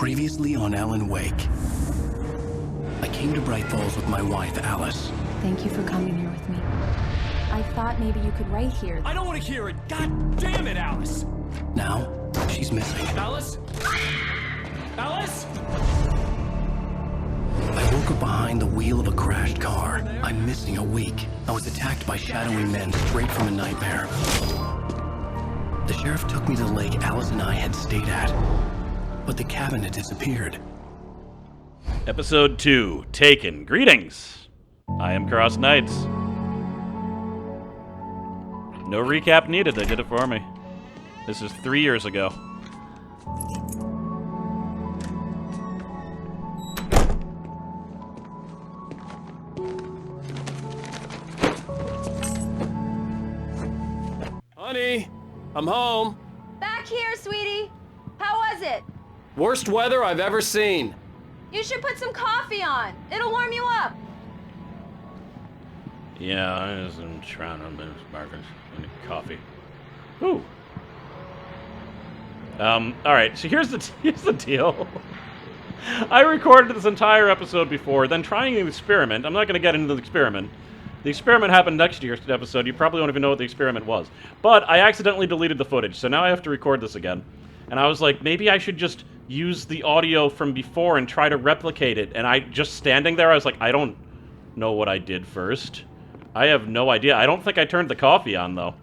Previously on Alan Wake. I came to Bright Falls with my wife, Alice. Thank you for coming here with me. I thought maybe you could write here. I don't want to hear it! God damn it, Alice! Now, she's missing. Alice? Alice? I woke up behind the wheel of a crashed car. I'm missing a week. I was attacked by shadowy men straight from a nightmare. The sheriff took me to the lake Alice and I had stayed at, but the cabin had disappeared. Episode 2, Taken. Greetings! I am CrossKnights. No recap needed, they did it for me. This is 3 years ago. Honey, I'm home. Back here, sweetie. How was it? Worst weather I've ever seen. You should put some coffee on. It'll warm you up. Yeah, I was trying to mince markers and coffee. Ooh. Alright, so here's the deal. I recorded this entire episode before, then trying an experiment. I'm not going to get into the experiment. The experiment happened next year's episode. You probably don't even know what the experiment was. But I accidentally deleted the footage, so now I have to record this again. And I was like, maybe I should just use the audio from before and try to replicate it. And I just standing there, I was like, I don't know what I did first. I have no idea. I don't think I turned the coffee on, though.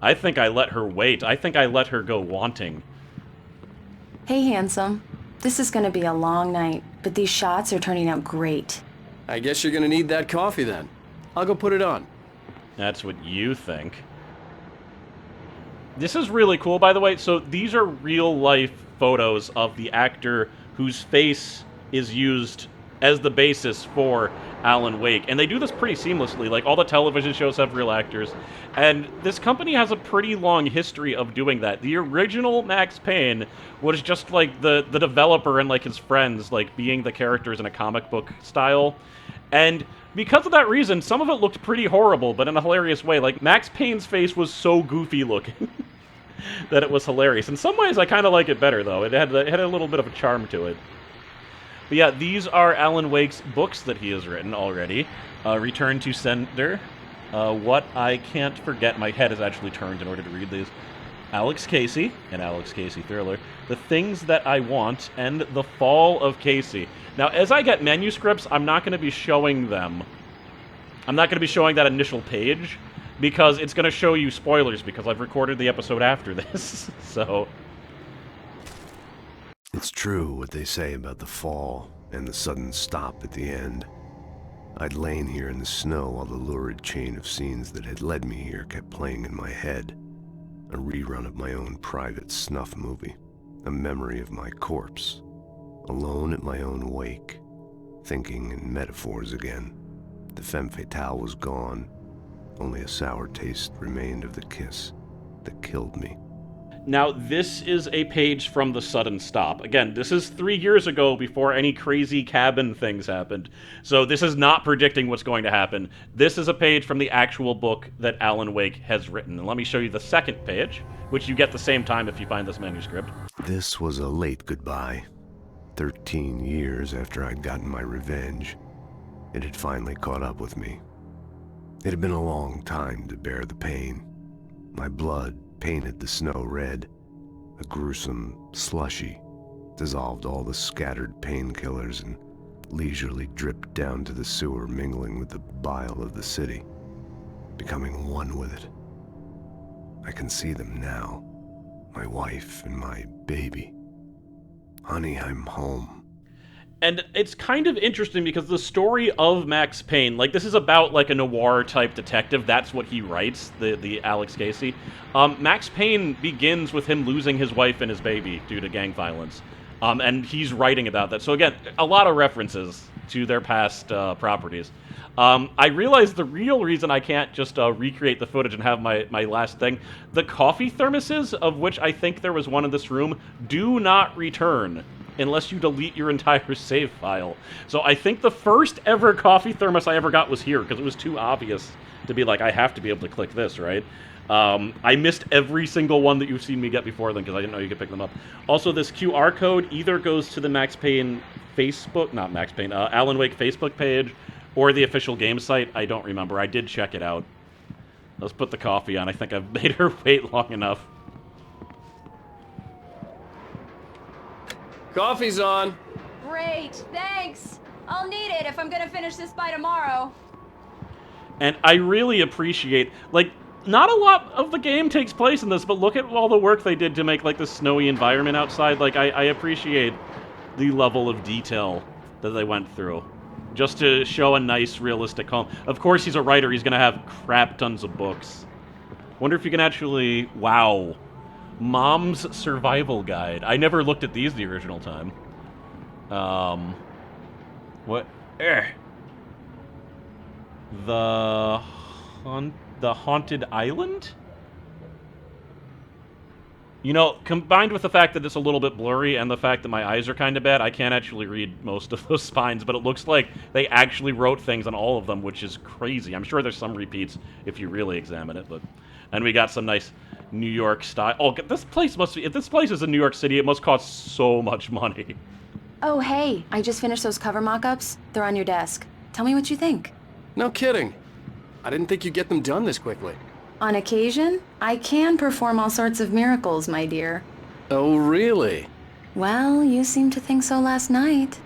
I think I let her wait. I think I let her go wanting. Hey, handsome. This is gonna be a long night, but these shots are turning out great. I guess you're gonna need that coffee then. I'll go put it on. That's what you think. This is really cool, by the way. So these are real-life photos of the actor whose face is used as the basis for Alan Wake. And they do this pretty seamlessly. Like, all the television shows have real actors. And this company has a pretty long history of doing that. The original Max Payne was just, like, the developer and, like, his friends, like, being the characters in a comic book style. And because of that reason, some of it looked pretty horrible, but in a hilarious way. Like, Max Payne's face was so goofy looking that it was hilarious. In some ways, I kind of like it better, though. It had a little bit of a charm to it. But yeah, these are Alan Wake's books that he has written already. Return to Sender. What I Can't Forget. My head is actually turned in order to read these. Alex Casey, an Alex Casey thriller. The Things That I Want, and The Fall of Casey. Now, as I get manuscripts, I'm not going to be showing them. I'm not going to be showing that initial page, because it's going to show you spoilers, because I've recorded the episode after this, so... It's true what they say about the fall and the sudden stop at the end. I'd lain here in the snow while the lurid chain of scenes that had led me here kept playing in my head. A rerun of my own private snuff movie. A memory of my corpse. Alone at my own wake. Thinking in metaphors again. The femme fatale was gone. Only a sour taste remained of the kiss that killed me. Now, this is a page from The Sudden Stop. Again, this is 3 years ago before any crazy cabin things happened. So this is not predicting what's going to happen. This is a page from the actual book that Alan Wake has written. And let me show you the second page, which you get the same time if you find this manuscript. This was a late goodbye. 13 years after I'd gotten my revenge, it had finally caught up with me. It had been a long time to bear the pain. My blood painted the snow red. A gruesome slushy dissolved all the scattered painkillers and leisurely dripped down to the sewer, mingling with the bile of the city, becoming one with it. I can see them now, my wife and my baby. Honey, I'm home. And it's kind of interesting because the story of Max Payne, like, this is about, like, a noir-type detective. That's what he writes, the Alex Casey. Max Payne begins with him losing his wife and his baby due to gang violence. And he's writing about that. So, again, a lot of references to their past properties. I realize the real reason I can't just recreate the footage and have my last thing, the coffee thermoses, of which I think there was one in this room, do not return unless you delete your entire save file. So I think the first ever coffee thermos I ever got was here, because it was too obvious to be like, I have to be able to click this, right? I missed every single one that you've seen me get before then because I didn't know you could pick them up. Also, this QR code either goes to the Max Payne Facebook, not Max Payne, Alan Wake Facebook page, or the official game site. I don't remember. I did check it out. Let's put the coffee on. I think I've made her wait long enough. Coffee's on. Great, thanks. I'll need it if I'm gonna finish this by tomorrow. And I really appreciate, like, not a lot of the game takes place in this, but look at all the work they did to make, like, the snowy environment outside. Like, I appreciate the level of detail that they went through just to show a nice, realistic home. Of course, he's a writer. He's going to have crap tons of books. Wonder if you can actually... Wow. Mom's Survival Guide. I never looked at these the original time. What? The Haunted Island? You know, combined with the fact that it's a little bit blurry and the fact that my eyes are kind of bad, I can't actually read most of those spines, but it looks like they actually wrote things on all of them, which is crazy. I'm sure there's some repeats if you really examine it, but... And we got some nice New York style... Oh, this place must be... If this place is in New York City, it must cost so much money. Oh, hey, I just finished those cover mock-ups. They're on your desk. Tell me what you think. No kidding. I didn't think you'd get them done this quickly. On occasion, I can perform all sorts of miracles, my dear. Oh, really? Well, you seemed to think so last night.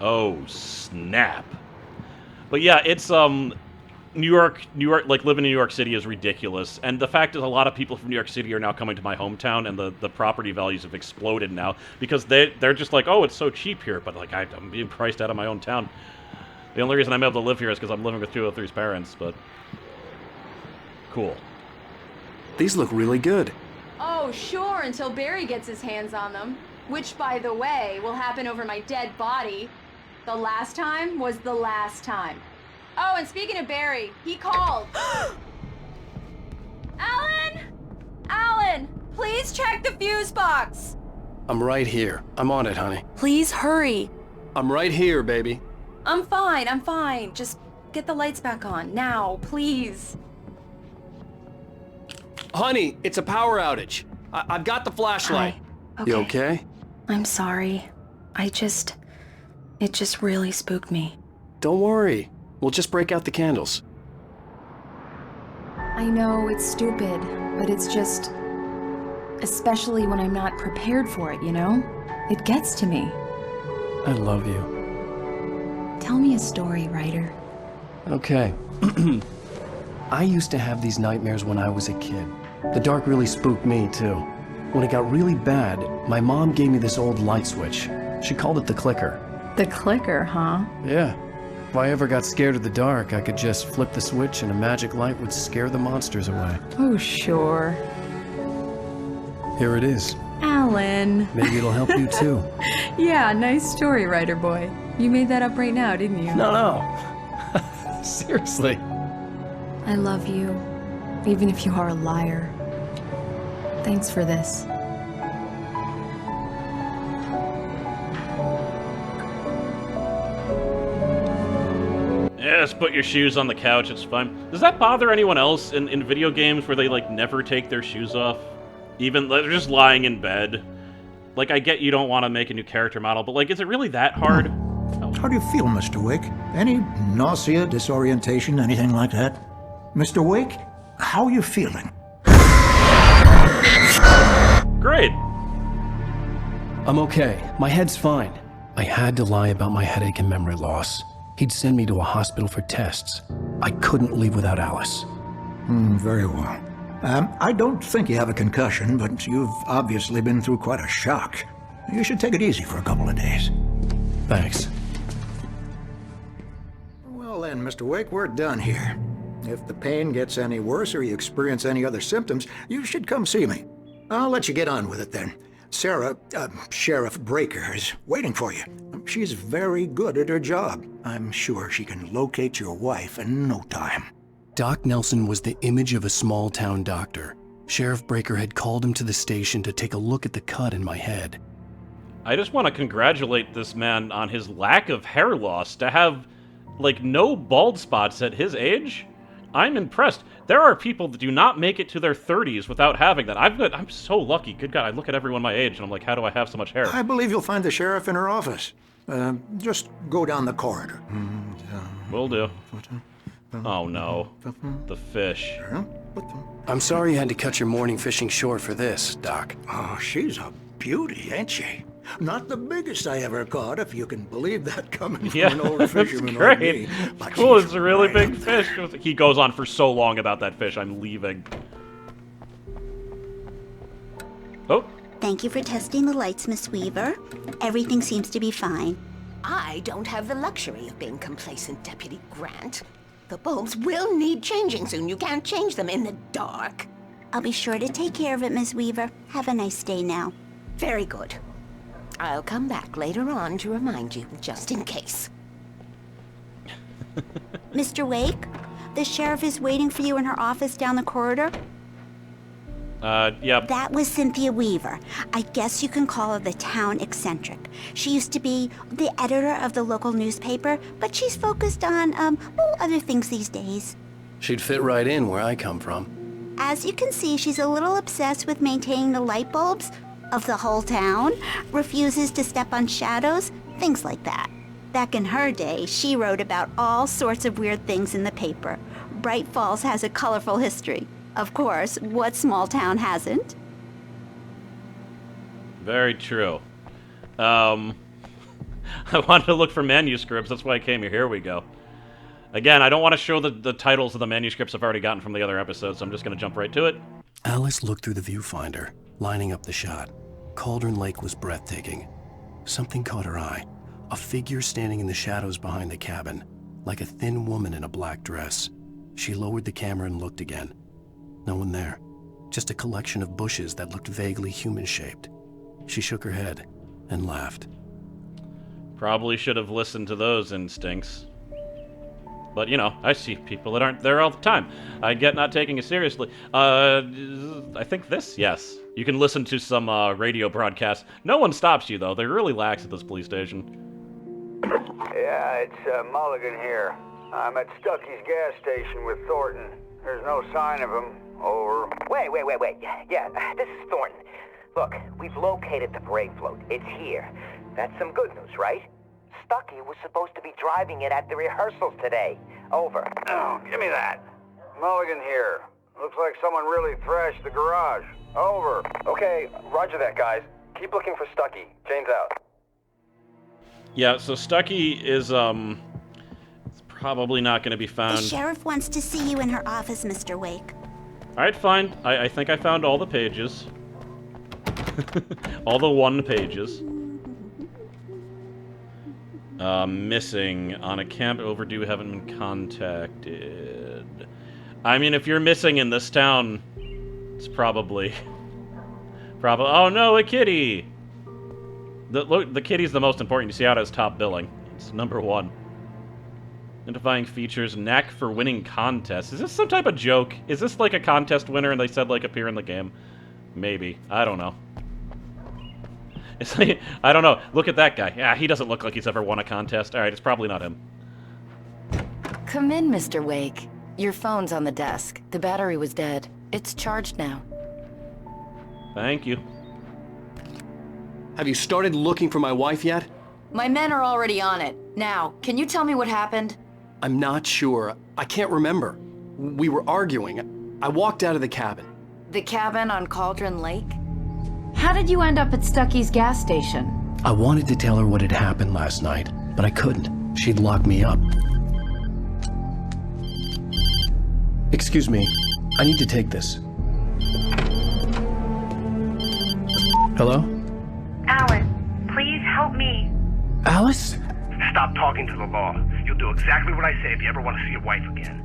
Oh, snap. But yeah, it's, New York, like, living in New York City is ridiculous. And the fact is a lot of people from New York City are now coming to my hometown, and the property values have exploded now because they're just like, oh, it's so cheap here. But, like, I'm being priced out of my own town. The only reason I'm able to live here is because I'm living with 203's parents, but... Cool. These look really good. Oh, sure, until Barry gets his hands on them. Which, by the way, will happen over my dead body. The last time was the last time. Oh, and speaking of Barry, he called. Alan! Alan, please check the fuse box. I'm right here. I'm on it, honey. Please hurry. I'm right here, baby. I'm fine. Just get the lights back on, now, please. Honey, it's a power outage. I've got the flashlight. Hi. Okay. You okay? I'm sorry. It just really spooked me. Don't worry. We'll just break out the candles. I know it's stupid, but it's just... Especially when I'm not prepared for it, you know? It gets to me. I love you. Tell me a story, writer. Okay. I used to have these nightmares when I was a kid. The dark really spooked me, too. When it got really bad, my mom gave me this old light switch. She called it the clicker. The clicker, huh? Yeah. If I ever got scared of the dark, I could just flip the switch and a magic light would scare the monsters away. Oh, sure. Here it is. Alan. Maybe it'll help you, too. Yeah, nice story, writer boy. You made that up right now, didn't you? No. Seriously. I love you, even if you are a liar. Thanks for this. Yeah, just put your shoes on the couch, it's fine. Does that bother anyone else in video games where they, like, never take their shoes off? Even, they're just lying in bed. Like, I get you don't want to make a new character model, but, like, is it really that hard? How do you feel, Mr. Wake? Any nausea, disorientation, anything like that? Mr. Wake, how are you feeling? Great. I'm okay. My head's fine. I had to lie about my headache and memory loss. He'd send me to a hospital for tests. I couldn't leave without Alice. Very well. I don't think you have a concussion, but you've obviously been through quite a shock. You should take it easy for a couple of days. Thanks. Well then, Mr. Wake, we're done here. If the pain gets any worse or you experience any other symptoms, you should come see me. I'll let you get on with it then. Sarah, Sheriff Breaker, is waiting for you. She's very good at her job. I'm sure she can locate your wife in no time. Doc Nelson was the image of a small-town doctor. Sheriff Breaker had called him to the station to take a look at the cut in my head. I just want to congratulate this man on his lack of hair loss. To have, like, no bald spots at his age? I'm impressed. There are people that do not make it to their 30s without having that. I'm so lucky. Good God, I look at everyone my age and I'm like, how do I have so much hair? I believe you'll find the sheriff in her office. Just go down the corridor. Will do. Oh no. The fish. I'm sorry you had to cut your morning fishing short for this, Doc. Oh, she's a beauty, ain't she? Not the biggest I ever caught, if you can believe that coming from an old fisherman like me. But Cool, she's it's a really right big up there. fish. He goes on for so long about that fish, I'm leaving. Oh, Thank you for testing the lights, Miss Weaver. Everything seems to be fine. I don't have the luxury of being complacent, Deputy Grant. The bulbs will need changing soon. You can't change them in the dark. I'll be sure to take care of it, Miss Weaver. Have a nice day now. Very good. I'll come back later on to remind you, just in case. Mr. Wake, the sheriff is waiting for you in her office down the corridor. yep. That was Cynthia Weaver. I guess you can call her the town eccentric. She used to be the editor of the local newspaper, but she's focused on, other things these days. She'd fit right in where I come from. As you can see, she's a little obsessed with maintaining the light bulbs of the whole town, refuses to step on shadows, things like that. Back in her day, she wrote about all sorts of weird things in the paper. Bright Falls has a colorful history. Of course, what small town hasn't? Very true. I wanted to look for manuscripts, that's why I came here. Here we go. Again, I don't want to show the titles of the manuscripts I've already gotten from the other episodes, so I'm just going to jump right to it. Alice looked through the viewfinder, lining up the shot. Cauldron Lake was breathtaking. Something caught her eye. A figure standing in the shadows behind the cabin, like a thin woman in a black dress. She lowered the camera and looked again. No one there. Just a collection of bushes that looked vaguely human-shaped. She shook her head and laughed. Probably should have listened to those instincts. But, you know, I see people that aren't there all the time. I get not taking it seriously. I think this? Yes. You can listen to some radio broadcasts. No one stops you, though. They're really lax at this police station. Yeah, it's Mulligan here. I'm at Stucky's gas station with Thornton. There's no sign of him. Over. Wait. Yeah, this is Thornton. Look, we've located the parade float. It's here. That's some good news, right? Stucky was supposed to be driving it at the rehearsals today. Over. Oh, give me that. Mulligan here. Looks like someone really thrashed the garage. Over. Okay, roger that, guys. Keep looking for Stucky. Jane's out. Yeah, so Stucky is, it's probably not going to be The found. sheriff wants to see you in her office, Mr. Wake. Alright, fine. I think I found all the pages. All the 1 pages. Missing on a camp overdue, haven't been contacted. I mean, if you're missing in this town, it's probably... Oh no, a kitty! The kitty's the most important. You see how it has top billing. It's number 1. Identifying features, knack for winning contests. Is this some type of joke? Is this like a contest winner and they said, like, appear in the game? Maybe. I don't know. It's like, I don't know. Look at that guy. Yeah, he doesn't look like he's ever won a contest. Alright, it's probably not him. Come in, Mr. Wake. Your phone's on the desk. The battery was dead. It's charged now. Thank you. Have you started looking for my wife yet? My men are already on it. Now, can you tell me what happened? I'm not sure. I can't remember. We were arguing. I walked out of the cabin. The cabin on Cauldron Lake? How did you end up at Stucky's gas station? I wanted to tell her what had happened last night, but I couldn't. She'd lock me up. Excuse me. I need to take this. Hello? Alan, please help me. Alice? Stop talking to the law. You'll do exactly what I say if you ever want to see your wife again.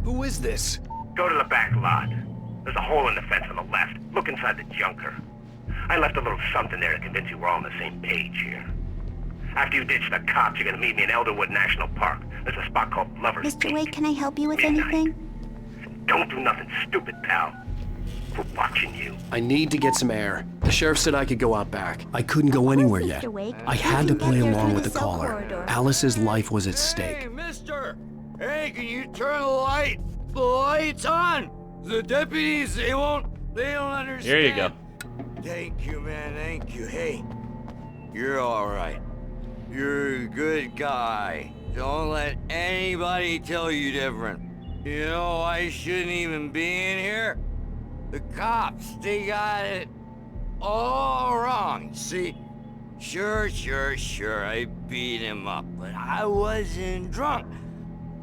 Who is this? Go to the back lot. There's a hole in the fence on the left. Look inside the junker. I left a little something there to convince you we're all on the same page here. After you ditch the cops, you're gonna meet me in Elderwood National Park. There's a spot called Lover's Mr. Peak. Wake, can I help you with Midnight. anything? Don't do nothing stupid, pal. We're watching you. I need to get some air. The sheriff said I could go out back. I couldn't go anywhere yet. Mr. Wake, I you had to can get play there along through with the cell caller. corridor. Alice's life was at stake. Hey, mister! Hey, can you turn the light? the lights on! The deputies, they don't understand. Here you go. Thank you, man, thank you. Hey, you're alright. You're a good guy. Don't let anybody tell you different. You know, I shouldn't even be in here. The cops, they got it all wrong. See, sure, I beat him up, but I wasn't drunk.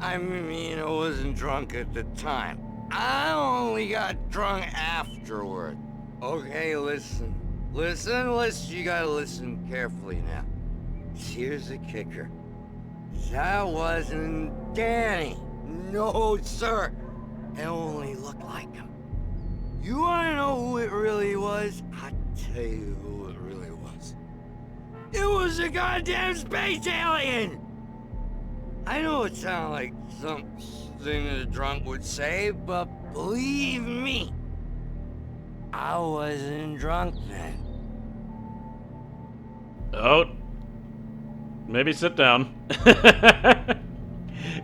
I mean, I wasn't drunk at the time. I only got drunk afterward. Okay, listen, you gotta listen carefully now. Here's the kicker. That wasn't Danny. No, sir. It only looked like him. You wanna know who it really was? I'll tell you who it really was. It was a goddamn space alien! I know it sounds like something a drunk would say, but believe me, I wasn't drunk then. Oh. Maybe sit down.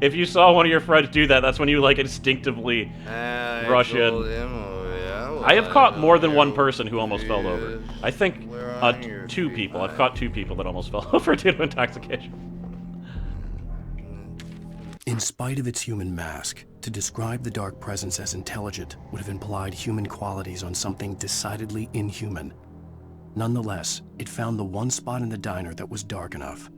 If you saw one of your friends do that, that's when you, like, instinctively rush in. I have caught more than one person who almost fell over. I think 2 people. I've caught 2 people that almost fell over due to intoxication. In spite of its human mask, to describe the dark presence as intelligent would have implied human qualities on something decidedly inhuman. Nonetheless, it found the one spot in the diner that was dark enough.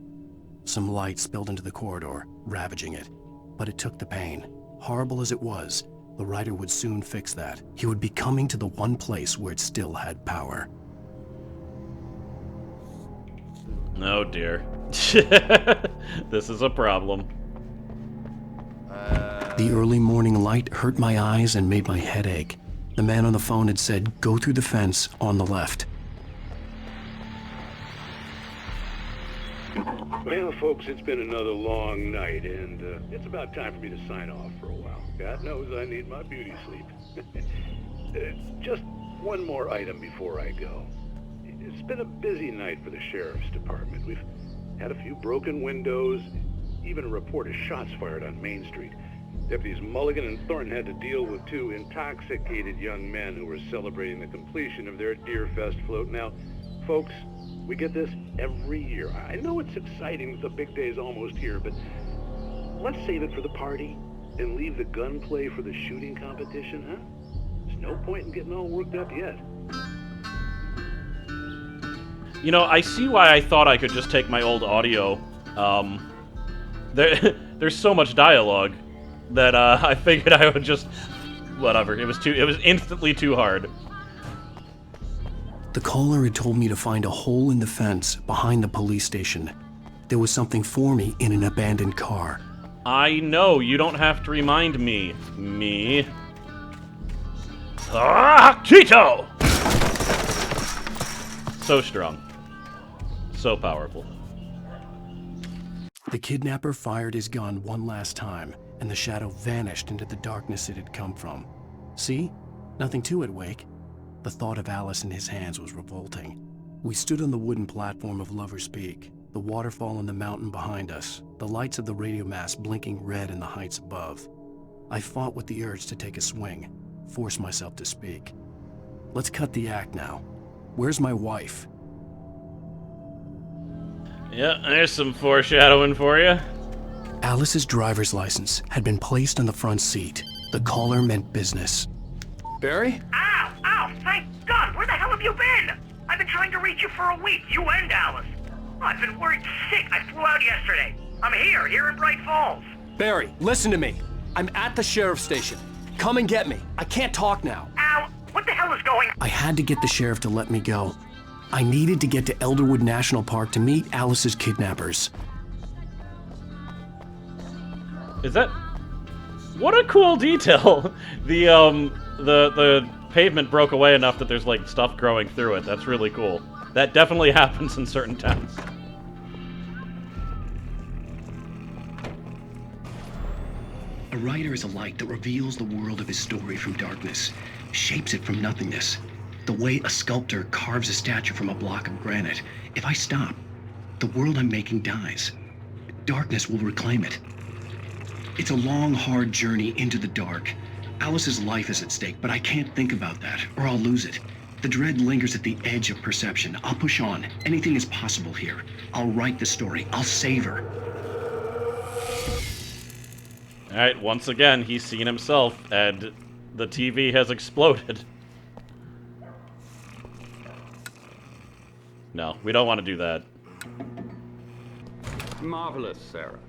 Some light spilled into the corridor, ravaging it, but it took the pain. Horrible as it was, the writer would soon fix that. He would be coming to the one place where it still had power. Oh dear. This is a problem. The early morning light hurt my eyes and made my head ache. The man on the phone had said, "Go through the fence on the left." Well, folks, it's been another long night, and it's about time for me to sign off for a while. God knows I need my beauty sleep. Just one more item before I go. It's been a busy night for the Sheriff's Department. We've had a few broken windows, even a report of shots fired on Main Street. Deputies Mulligan and Thornton had to deal with 2 intoxicated young men who were celebrating the completion of their Deerfest float. Now, folks, we get this every year. I know it's exciting that the big day's almost here, but let's save it for the party and leave the gunplay for the shooting competition, huh? There's no point in getting all worked up yet. You know, I see why I thought I could just take my old audio. There's so much dialogue that I figured I would just... Whatever, it was instantly too hard. The caller had told me to find a hole in the fence behind the police station. There was something for me in an abandoned car. I know, you don't have to remind me. Me. Ah, Tito! So strong. So powerful. The kidnapper fired his gun one last time, and the shadow vanished into the darkness it had come from. See? Nothing to it, Wake. The thought of Alice in his hands was revolting. We stood on the wooden platform of Lover's Peak, the waterfall on the mountain behind us, the lights of the radio mast blinking red in the heights above. I fought with the urge to take a swing, force myself to speak. Let's cut the act now. Where's my wife? Yeah, there's some foreshadowing for you. Alice's driver's license had been placed on the front seat. The caller meant business. Barry? Ow! Thank God! Where the hell have you been? I've been trying to reach you for a week, you and Alice. Oh, I've been worried sick. I flew out yesterday. I'm here in Bright Falls. Barry, listen to me. I'm at the sheriff's station. Come and get me. I can't talk now. Ow! What the hell is going on? I had to get the sheriff to let me go. I needed to get to Elderwood National Park to meet Alice's kidnappers. Is that... What a cool detail! The pavement broke away enough that there's, like, stuff growing through it. That's really cool. That definitely happens in certain towns. A writer is a light that reveals the world of his story from darkness, shapes it from nothingness. The way a sculptor carves a statue from a block of granite. If I stop, the world I'm making dies. Darkness will reclaim it. It's a long, hard journey into the dark. Alice's life is at stake, but I can't think about that, or I'll lose it. The dread lingers at the edge of perception. I'll push on. Anything is possible here. I'll write the story. I'll save her. Alright, once again, he's seen himself, and the TV has exploded. No, we don't want to do that. Marvelous, Sarah.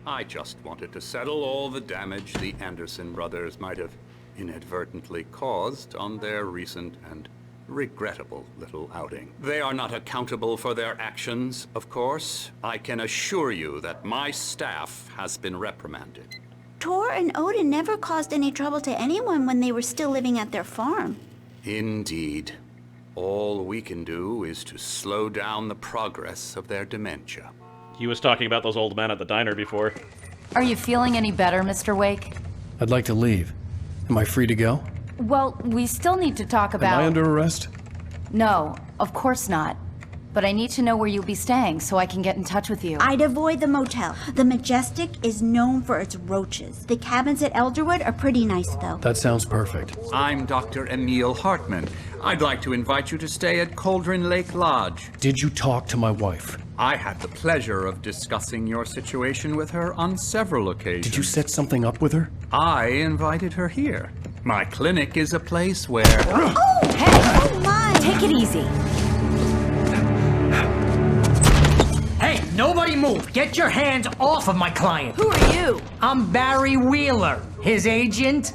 I just wanted to settle all the damage the Anderson brothers might have inadvertently caused on their recent and regrettable little outing. They are not accountable for their actions, of course. I can assure you that my staff has been reprimanded. Tor and Odin never caused any trouble to anyone when they were still living at their farm. Indeed. All we can do is to slow down the progress of their dementia. He was talking about those old men at the diner before. Are you feeling any better, Mr. Wake? I'd like to leave. Am I free to go? Well, we still need to talk about... Am I under arrest? No, of course not. But I need to know where you'll be staying so I can get in touch with you. I'd avoid the motel. The Majestic is known for its roaches. The cabins at Elderwood are pretty nice, though. That sounds perfect. I'm Dr. Emil Hartman. I'd like to invite you to stay at Cauldron Lake Lodge. Did you talk to my wife? I had the pleasure of discussing your situation with her on several occasions. Did you set something up with her? I invited her here. My clinic is a place where... Oh! Hey! Oh, my! Take it easy. Hey, nobody move! Get your hands off of my client! Who are you? I'm Barry Wheeler, his agent.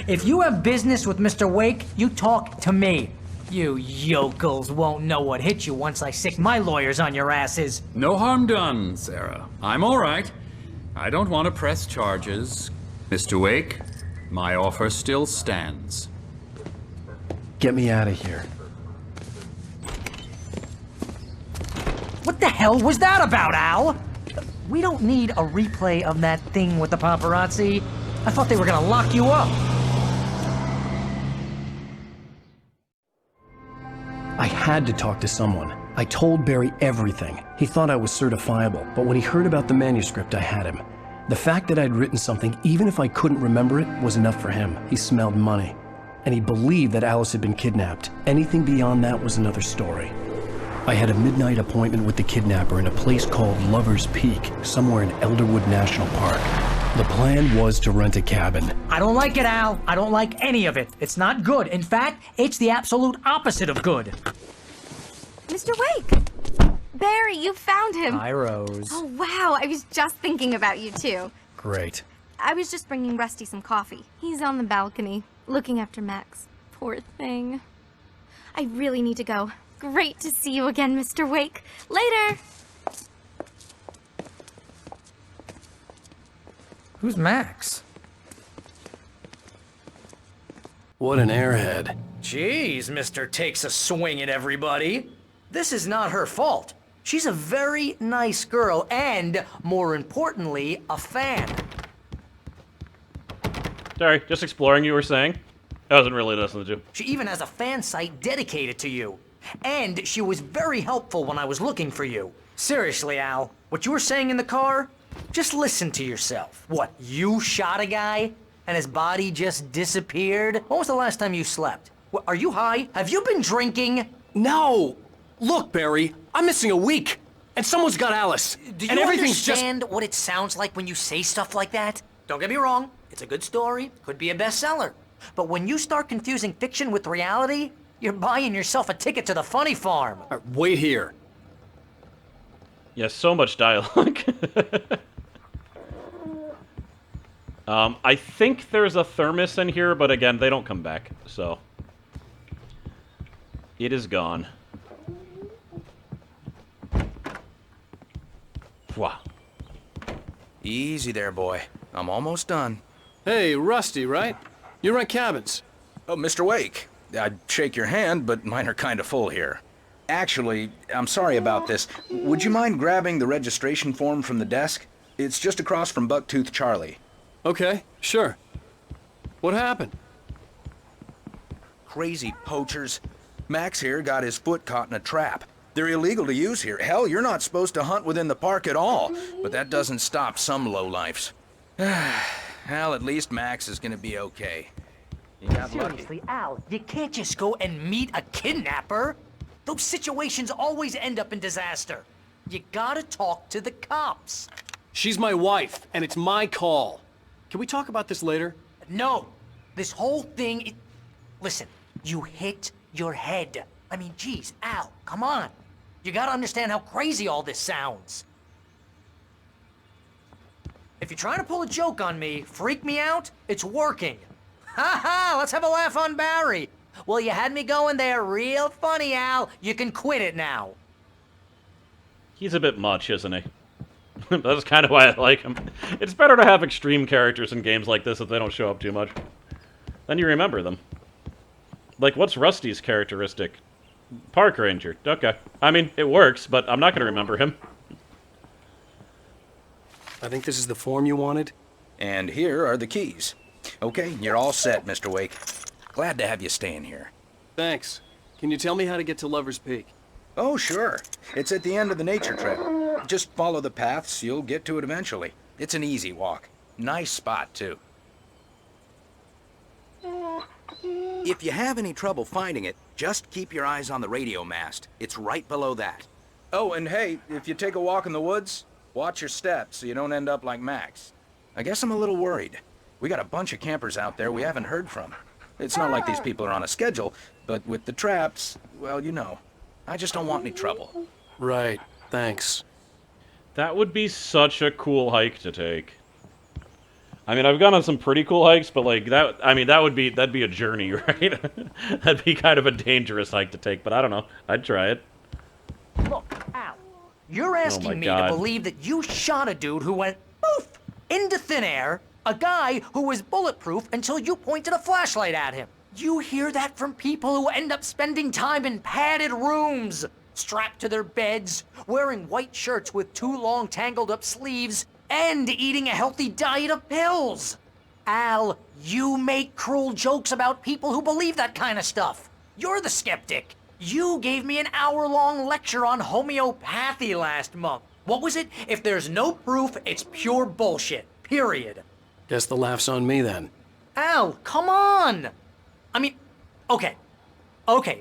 If you have business with Mr. Wake, you talk to me. You yokels won't know what hit you once I sick my lawyers on your asses. No harm done, Sarah. I'm all right. I don't want to press charges. Mr. Wake, my offer still stands. Get me out of here. What the hell was that about, Al? We don't need a replay of that thing with the paparazzi. I thought they were gonna lock you up. I had to talk to someone. I told Barry everything. He thought I was certifiable, but when he heard about the manuscript, I had him. The fact that I'd written something, even if I couldn't remember it, was enough for him. He smelled money. And he believed that Alice had been kidnapped. Anything beyond that was another story. I had a midnight appointment with the kidnapper in a place called Lover's Peak, somewhere in Elderwood National Park. The plan was to rent a cabin. I don't like it, Al. I don't like any of it. It's not good. In fact, it's the absolute opposite of good. Mr. Wake! Barry, you found him! Hi, Rose. Oh, wow. I was just thinking about you, too. Great. I was just bringing Rusty some coffee. He's on the balcony, looking after Max. Poor thing. I really need to go. Great to see you again, Mr. Wake. Later! Who's Max? What an airhead. Jeez, Mr. Takes a Swing at everybody. This is not her fault. She's a very nice girl and, more importantly, a fan. Sorry, just exploring, you were saying? I wasn't really listening to you. She even has a fan site dedicated to you. And she was very helpful when I was looking for you. Seriously, Al, what you were saying in the car? Just listen to yourself. What, you shot a guy and his body just disappeared? When was the last time you slept? What, are you high? Have you been drinking? No! Look, Barry, I'm missing a week. And someone's got Alice. Do you and everything's understand what it sounds like when you say stuff like that? Don't get me wrong, it's a good story, could be a bestseller. But when you start confusing fiction with reality, you're buying yourself a ticket to the funny farm. Wait here. Yeah, so much dialogue. I think there's a thermos in here, but again, they don't come back, so... It is gone. Wow. Easy there, boy. I'm almost done. Hey, Rusty, right? You rent cabins. Oh, Mr. Wake. I'd shake your hand, but mine are kind of full here. Actually, I'm sorry about this. Would you mind grabbing the registration form from the desk? It's just across from Bucktooth Charlie. Okay, sure. What happened? Crazy poachers. Max here got his foot caught in a trap. They're illegal to use here. Hell, you're not supposed to hunt within the park at all. But that doesn't stop some lowlifes. Well, at least Max is gonna be okay. You got lucky. Seriously, Al, you can't just go and meet a kidnapper. Those situations always end up in disaster. You gotta talk to the cops. She's my wife, and it's my call. Can we talk about this later? No, this whole thing, listen, you hit your head. I mean, geez, Al, come on. You gotta understand how crazy all this sounds. If you're trying to pull a joke on me, freak me out, it's working. Ha ha, let's have a laugh on Barry. Well, you had me going there real funny, Al. You can quit it now. He's a bit much, isn't he? That's kind of why I like him. It's better to have extreme characters in games like this if they don't show up too much. Then you remember them. Like, what's Rusty's characteristic? Park Ranger. Okay. I mean, it works, but I'm not going to remember him. I think this is the form you wanted. And here are the keys. Okay, you're all set, Mr. Wake. Glad to have you staying here. Thanks. Can you tell me how to get to Lover's Peak? Oh, sure. It's at the end of the nature trail. Just follow the paths, you'll get to it eventually. It's an easy walk. Nice spot, too. If you have any trouble finding it, just keep your eyes on the radio mast. It's right below that. Oh, and hey, if you take a walk in the woods, watch your steps so you don't end up like Max. I guess I'm a little worried. We got a bunch of campers out there we haven't heard from. It's not like these people are on a schedule, but with the traps, well, you know. I just don't want any trouble. Right, thanks. That would be such a cool hike to take. I mean, I've gone on some pretty cool hikes, but like that, I mean, that'd be a journey, right? That'd be kind of a dangerous hike to take, but I don't know. I'd try it. Look, Al, you're asking me to believe that you shot a dude who went poof into thin air, a guy who was bulletproof until you pointed a flashlight at him. You hear that from people who end up spending time in padded rooms, strapped to their beds, wearing white shirts with too long tangled up sleeves, and eating a healthy diet of pills. Al, you make cruel jokes about people who believe that kind of stuff. You're the skeptic. You gave me an hour-long lecture on homeopathy last month. What was it? If there's no proof, it's pure bullshit. Period. Guess the laugh's on me then. Al, come on! I mean, okay,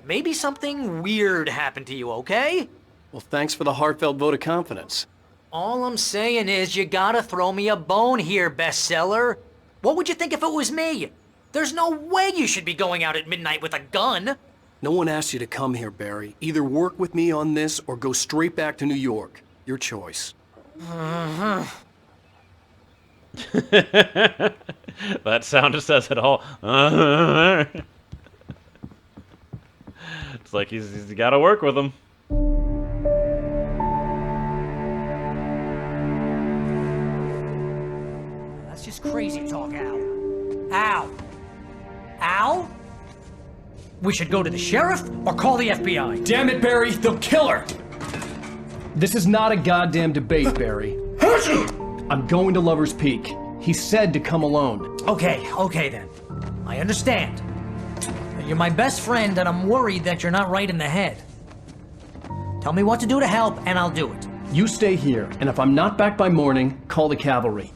maybe something weird happened to you, okay? Well, thanks for the heartfelt vote of confidence. All I'm saying is you gotta throw me a bone here, bestseller. What would you think if it was me? There's no way you should be going out at midnight with a gun. No one asked you to come here, Barry. Either work with me on this or go straight back to New York. Your choice. That sound just says it all. It's like he's got to work with him. That's just crazy talk, Al. Al? We should go to the sheriff or call the FBI. Damn it, Barry, they'll kill her! This is not a goddamn debate, Barry. I'm going to Lover's Peak. He said to come alone. Okay then. I understand. You're my best friend, and I'm worried that you're not right in the head. Tell me what to do to help, and I'll do it. You stay here, and if I'm not back by morning, call the cavalry.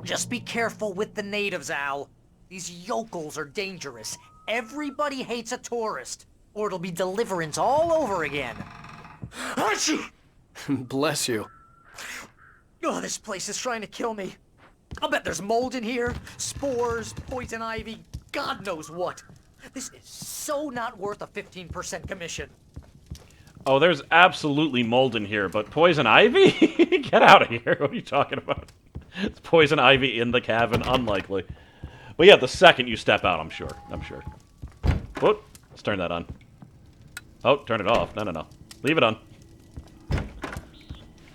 Just be careful with the natives, Al. These yokels are dangerous. Everybody hates a tourist, or it'll be deliverance all over again. Bless you. Oh, this place is trying to kill me. I'll bet there's mold in here, spores, poison ivy, God knows what. This is so not worth a 15% commission. Oh, there's absolutely mold in here, but poison ivy? Get out of here. What are you talking about? It's poison ivy in the cabin. Unlikely. But yeah, the second you step out, I'm sure. Whoop. Let's turn that on. Oh, turn it off. No. Leave it on.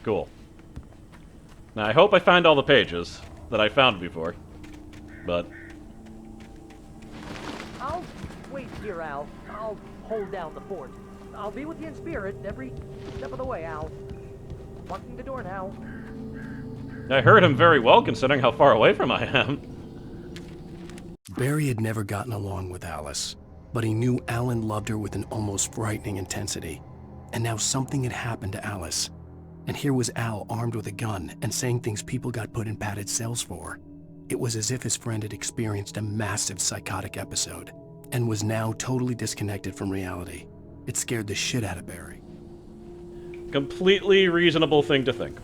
Cool. Now, I hope I find all the pages that I found before. But... I'll wait here, Al. I'll hold down the fort. I'll be with you in spirit every step of the way, Al. Locking the door now. I heard him very well, considering how far away from I am. Barry had never gotten along with Alice. but he knew Alan loved her with an almost frightening intensity. And now something had happened to Alice. And here was Al armed with a gun and saying things people got put in padded cells for. It was as if his friend had experienced a massive psychotic episode and was now totally disconnected from reality. It scared the shit out of Barry. Completely reasonable thing to think.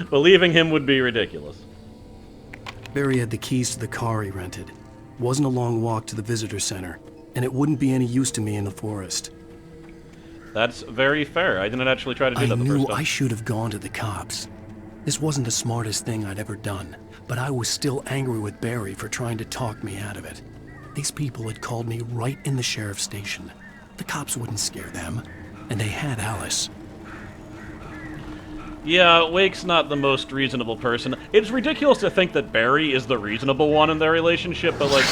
Believing him would be ridiculous. Barry had the keys to the car he rented. It wasn't a long walk to the visitor center, and it wouldn't be any use to me in the forest. That's very fair. I didn't actually try to do that the first I time. knew I should have gone to the cops. This wasn't the smartest thing I'd ever done, but I was still angry with Barry for trying to talk me out of it. These people had called me right in the sheriff's station. The cops wouldn't scare them, and they had Alice. Yeah, Wake's not the most reasonable person. It's ridiculous to think that Barry is the reasonable one in their relationship, but like...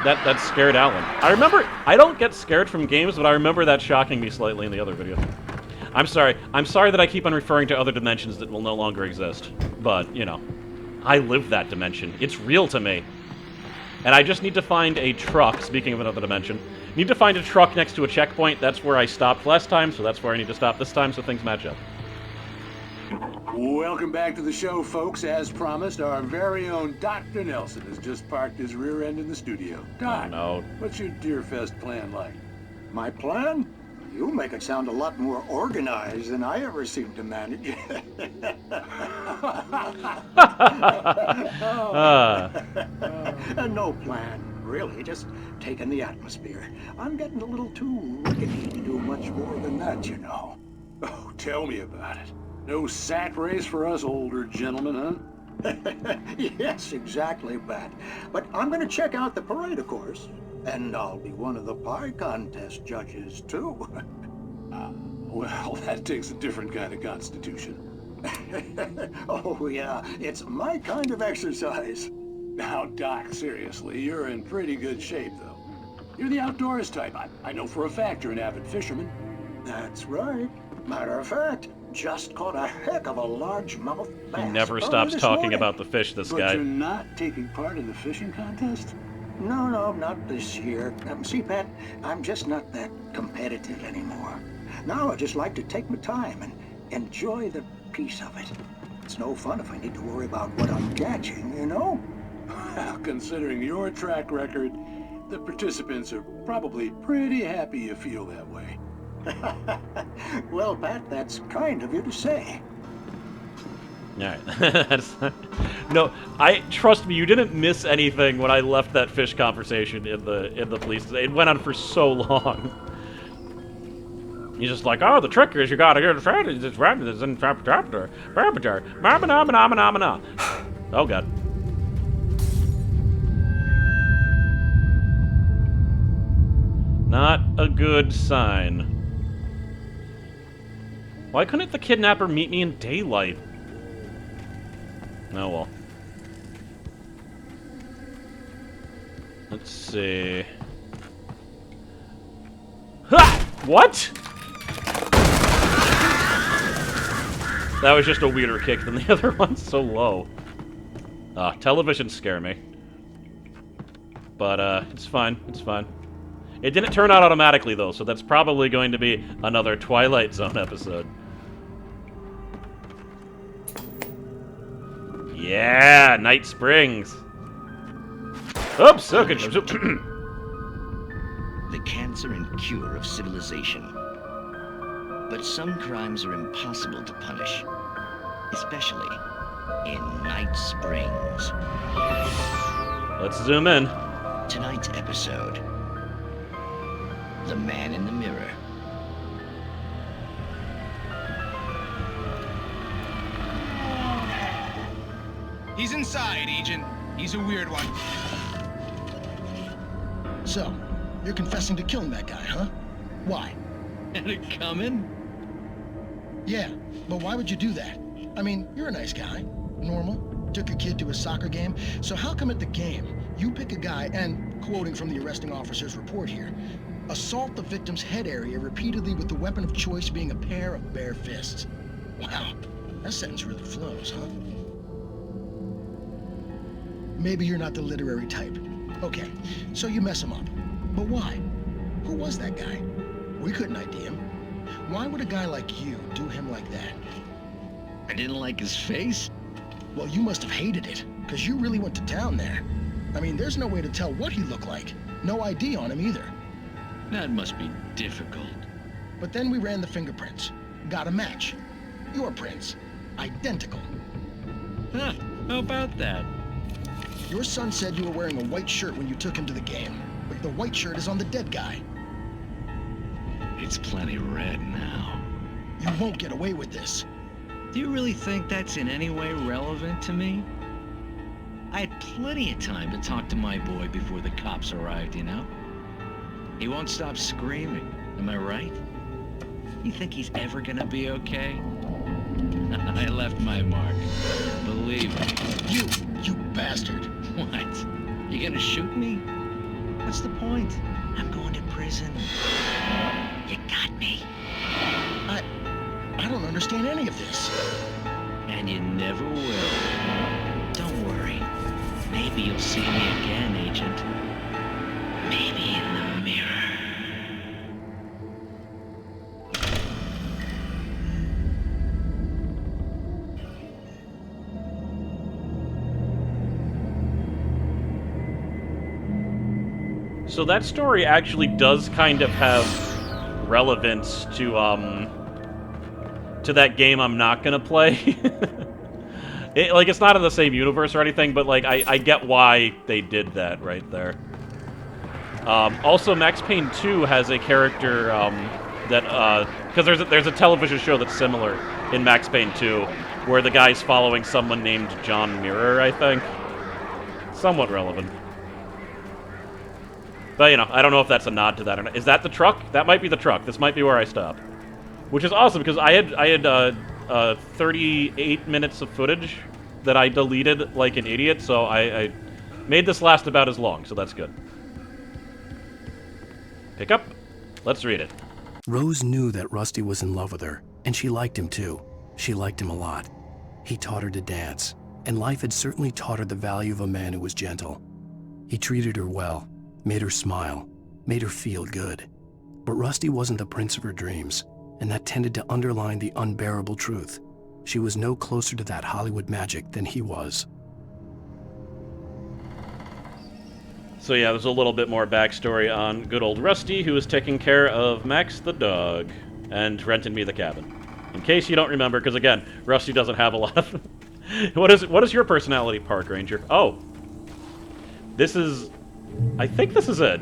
That scared Alan. I remember... I don't get scared from games, but I remember that shocking me slightly in the other video. I'm sorry. I'm sorry that I keep on referring to other dimensions that will no longer exist. But, you know, I live that dimension. It's real to me. And I just need to find a truck, speaking of another dimension, need to find a truck next to a checkpoint. That's where I stopped last time, so that's where I need to stop this time, so things match up. Welcome back to the show, folks. As promised, our very own Dr. Nelson has just parked his rear end in the studio. Doc, what's your Deerfest plan like? My plan? You make it sound a lot more organized than I ever seem to manage. No plan, really, just taking the atmosphere. I'm getting a little too rickety to do much more than that, you know. Oh, tell me about it. No sack race for us older gentlemen, huh? Yes, exactly, Pat. But I'm gonna check out the parade, of course. And I'll be one of the pie contest judges, too. Well, that takes a different kind of constitution. Oh, yeah, it's my kind of exercise. Now, Doc, seriously, you're in pretty good shape, though. You're the outdoors type. I know for a fact you're an avid fisherman. That's right. Matter of fact, just caught a heck of a largemouth bass. He never stops talking about the fish, this but guy. You're not taking part in the fishing contest? No, not this year. See, Pat, I'm just not that competitive anymore. Now I just like to take my time and enjoy the peace of it. It's no fun if I need to worry about what I'm catching, you know? Well, considering your track record, the participants are probably pretty happy you feel that way. Well, Pat, that's kind of you to say. Alright. No, trust me, you didn't miss anything when I left that fish conversation in the police. It went on for so long. He's just like, oh, the trick is you gotta get a strategy. This rabbit is in chapter. Oh god. Not a good sign. Why couldn't the kidnapper meet me in daylight? Oh well. Let's see. Ha! What? That was just a weirder kick than the other one. So low. Televisions scare me. But, it's fine. It's fine. It didn't turn out automatically, though, so that's probably going to be another Twilight Zone episode. Yeah! Night Springs! Oops! Okay. The cancer and cure of civilization. But some crimes are impossible to punish, especially in Night Springs. Let's zoom in. Tonight's episode, The Man in the Mirror. He's inside, Agent. He's a weird one. So, you're confessing to killing that guy, huh? Why? Had it coming? Yeah, but why would you do that? I mean, you're a nice guy. Normal. Took your kid to a soccer game. So how come at the game, you pick a guy and, quoting from the arresting officer's report here, assault the victim's head area repeatedly with the weapon of choice being a pair of bare fists? Wow, that sentence really flows, huh? maybe you're not the literary type. Okay, so you mess him up. But why? Who was that guy? We couldn't ID him. Why would a guy like you do him like that? I didn't like his face? Well, you must have hated it, because you really went to town there. I mean, there's no way to tell what he looked like. No ID on him either. That must be difficult. But then we ran the fingerprints. Got a match. Your prints. Identical. Huh, how about that? Your son said you were wearing a white shirt when you took him to the game, but the white shirt is on the dead guy. It's plenty red now. You won't get away with this. Do you really think that's in any way relevant to me? I had plenty of time to talk to my boy before the cops arrived, you know? He won't stop screaming, am I right? You think he's ever gonna be okay? I left my mark. Believe me. You bastard. What? You gonna shoot me? What's the point? I'm going to prison. You got me. I don't understand any of this. And you never will. Don't worry. Maybe you'll see me again, Agent. Maybe in the mirror. So that story actually does kind of have relevance to that game I'm not gonna play. It's not in the same universe or anything, but like I get why they did that right there. Also, Max Payne 2 has a character that because there's a television show that's similar in Max Payne 2, where the guy's following someone named John Mirror, I think. Somewhat relevant. But, you know, I don't know if that's a nod to that or not. Is that the truck? That might be the truck. This might be where I stop. Which is awesome, because I had 38 minutes of footage that I deleted like an idiot, so I made this last about as long, so that's good. Pick up. Let's read it. Rose knew that Rusty was in love with her, and she liked him too. She liked him a lot. He taught her to dance, and life had certainly taught her the value of a man who was gentle. He treated her well, made her smile, made her feel good. But Rusty wasn't the prince of her dreams, and that tended to underline the unbearable truth. She was no closer to that Hollywood magic than he was. So yeah, there's a little bit more backstory on good old Rusty, who is taking care of Max the dog, and renting me the cabin. In case you don't remember, because again, Rusty doesn't have a lot of... What is your personality, Park Ranger? Oh. This is... I think this is it.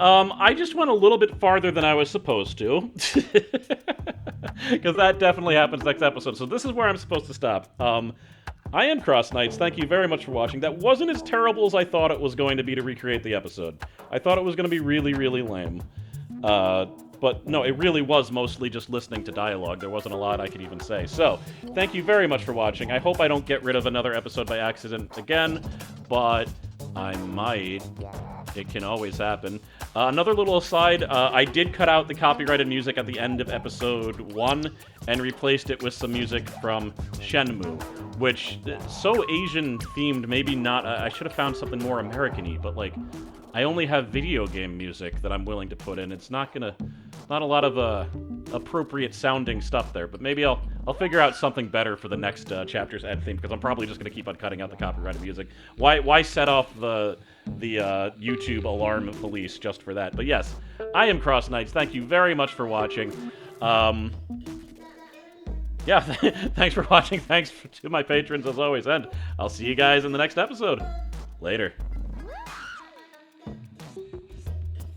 I just went a little bit farther than I was supposed to. Because that definitely happens next episode. So this is where I'm supposed to stop. I am CrossKnights. Thank you very much for watching. That wasn't as terrible as I thought it was going to be to recreate the episode. I thought it was going to be really, really lame. But no, it really was mostly just listening to dialogue. There wasn't a lot I could even say. So, thank you very much for watching. I hope I don't get rid of another episode by accident again, but I might. It can always happen. Another little aside, I did cut out the copyrighted music at the end of episode 1 and replaced it with some music from Shenmue, which, so Asian-themed, maybe not, I should have found something more American-y, but like, I only have video game music that I'm willing to put in. It's not a lot of appropriate sounding stuff there, but maybe I'll figure out something better for the next chapter's end theme, because I'm probably just gonna keep on cutting out the copyrighted music. Why set off the YouTube alarm police just for that? But yes, I am CrossKnights. Thank you very much for watching. Yeah, thanks for watching. Thanks to my patrons as always, and I'll see you guys in the next episode. Later.